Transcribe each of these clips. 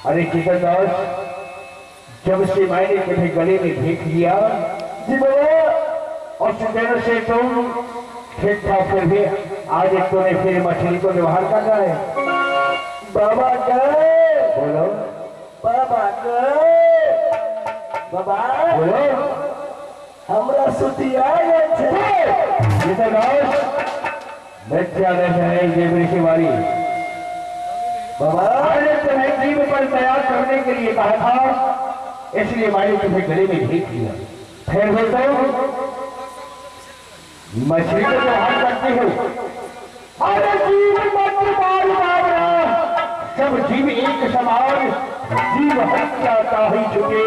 अरे किशन दास, जब से मैंने तुम्हें गले में देख लिया जी बाबा, और दिन से तुम ठीक था, फिर भी आज तूने फिर मछली को व्यवहार करना है। बाबा गए, बोलो बाबा गए, बाबा बोलो। हमरा सुतिया गए किशन दास, बच्चा है जेबरी की बारी। बाबा मैंने तुम्हें जीव पर तैयार करने के लिए कहा था, इसलिए मैंने तुम्हें गले में भेज दिया। फिर बोलता हूँ मछली को व्यवहार करती हो। अरे जीव मत मार मारना, सब जीव एक समान, जीव हत्या का ही चुके,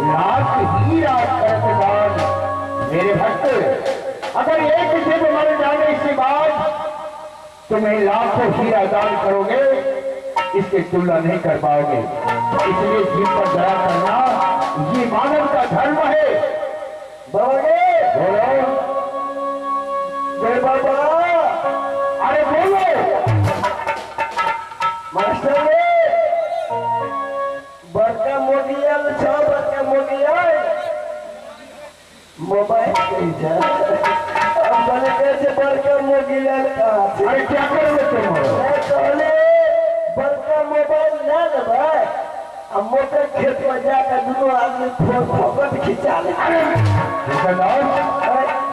लाख ही रात करते। मेरे भक्त, अगर एक जीव मर जाने के बाद तुम्हें लाखों हीरा दान करोगे, इसके तुलना नहीं कर पाओगे। इसलिए जीव पर दया करना ये मानव का धर्म है। बोलो बाबा, अरे बोलो मास्टर बड़का मोडियल छ, बड़का मोडियल मोबाइल कैसे अब बने कैसे बड़का मोडियल कहाँ से? अरे क्या करोगे तुम? मैं कहले बड़का मोबाइल ना लेबै, अब मोटर खेत में जाकर दोनों आदमी फोकट खिंचा ले।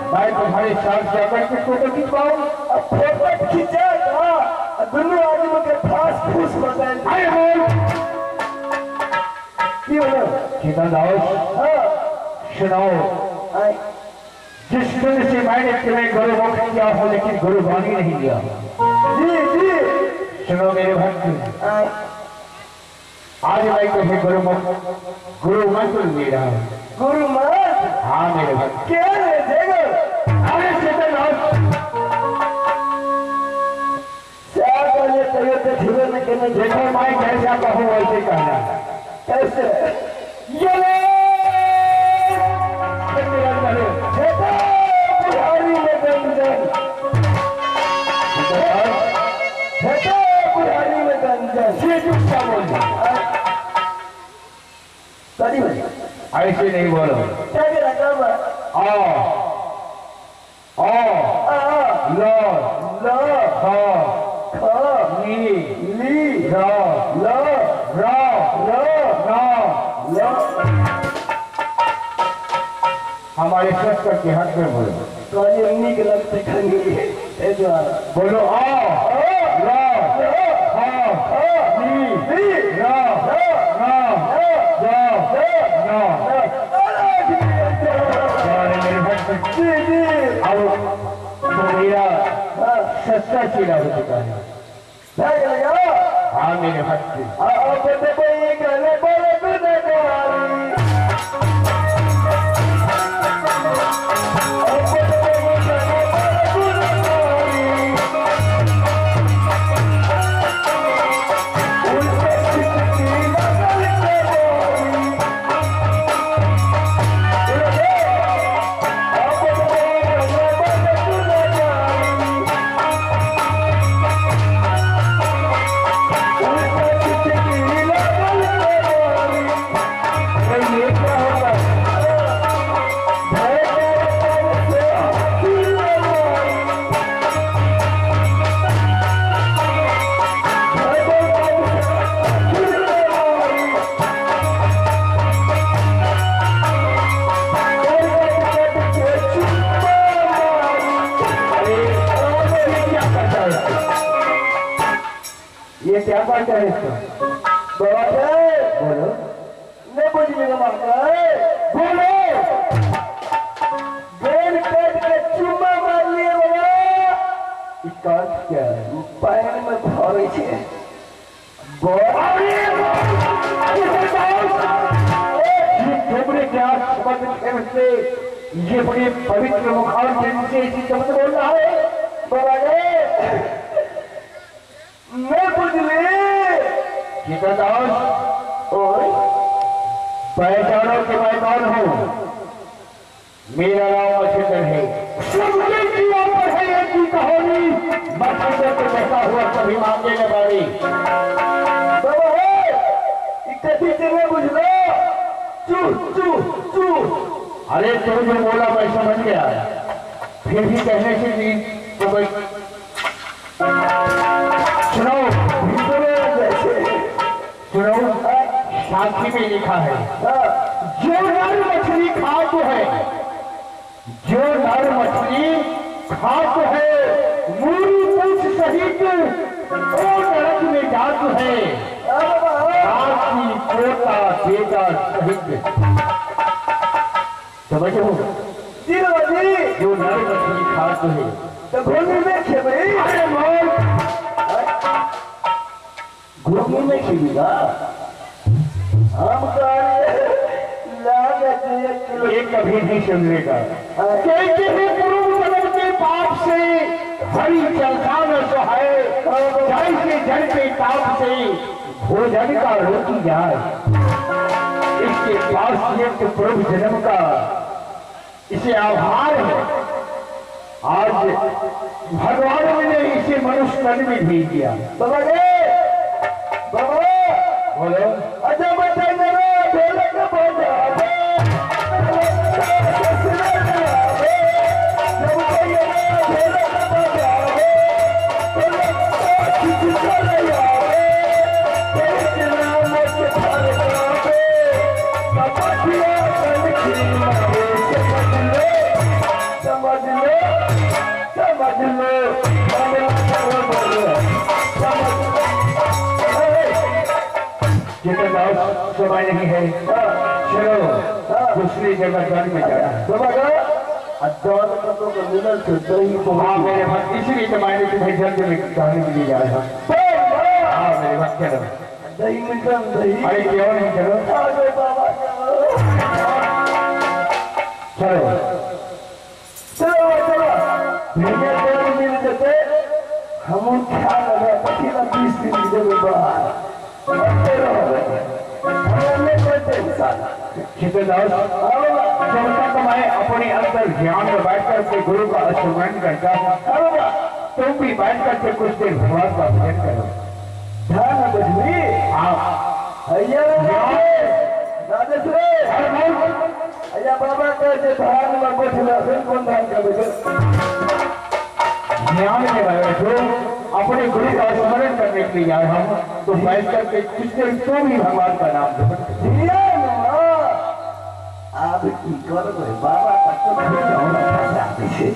मैं तुम्हारे साथ जाकर के फोटो खिंचवाऊं? अब फोकट खिंचा दोनों आदमी के फांस फूस बताए। अरे बोल क्यों? किशन दास, सुनाओ। जिस दिन से मैंने तुम्हें गुरुमुख किया हो, लेकिन गुरुवाणी नहीं लिया। जी जी सुनो मेरे भक्त, आज मैं तुम्हें गुरु मंत्र दे रहा हूँ। गुरु महाराज, हाँ मेरे भक्त। क्या है देखो? अरे किशन दास, देखो मैं कैसा कहूँ वैसे कहना। कैसे? ये बुढ़ारी में गंजन, बुढ़ारी में गंजन, ये चुप क्या बोल रहे? सही में ऐसे नहीं बोलो। क्या गिरा काम? लो लो ख ख ली ली र लो र लो न लो। हमारे शस्त्र के हक में बोलो। तो ये निक लगते खंगी ए द्वारा बोलो ल ख ली र सस्ता चीड़ा हो चुका है। हाँ मेरे भक्त, ये क्या बात है इसका? बोलो नहीं बुझिएगा बोलो बेल काट के चुम्मा मार लिए बोला। इसका अर्थ क्या है? पैर में धरे छे ये बड़े पवित्र मुखार से इसी शब्द बोल रहा है। मैं बुझली पहचानो कि मैं कौन हूँ। मेरा नाम मछुंदर है। सबके जीवन पर है एक ही कहानी। मछुंदर को बचा हुआ कभी मांगे न बारी। कथी चले बुझलो चू चू चू। अरे तू जो बोला मैं समझ गया, फिर भी कहने से भी तो भाई सुनो सुनो, साथी में लिखा है जो नर मछली खातो है, जो नर मछली खातो है मूरी पूछ सहित वो नरक में जात है, साथी पोता बेटा सहित। समझो जो नर मछली खातो है तो घोड़ी में खेबई। अरे मोल घोड़ी में खेबेगा हम ये कभी नहीं समझेगा। कहते हैं पूर्व जन्म के पाप से हरी चलता न सहाय, जैसे जल के ताप से भोजन का रोटी जाए। इसके पास ये तो पूर्व जन्म का इसे आभार है, आज भगवान ने इसे मनुष्य तन में भेज दिया। बाबा बोलो अच्छा बताइए ढोलक बजावे समय नहीं है, चलो दूसरी जगह जल में जाना है। हाँ मेरे भक्त, इसीलिए तो मैंने तुम्हें जल्द में जाने के लिए जा रहा हूँ। हाँ मेरे भक्त चलो। दही मिलकर दही। अरे क्यों नहीं, चलो चलो चलो चलो मिल जाते हम ख्याल रहे पति ना 20 दिन की जगह बाहर जब तक मैं अपने अंदर ध्यान में बैठकर के गुरु का स्मरण करता हूँ, तुम भी बैठकर के कुछ देर भगवान का भजन करो। ध्यान बुझली अय्या बाबा कैसे ध्यान में बैठला फिर कौन ध्यान का ध्यान में बैठो, अपने गुरु का स्मरण करने के लिए आए हम, तो बैठ करके कुछ देर तो भी भगवान का नाम जपो। आप की करो बाबा तक तो होना चाहते थे।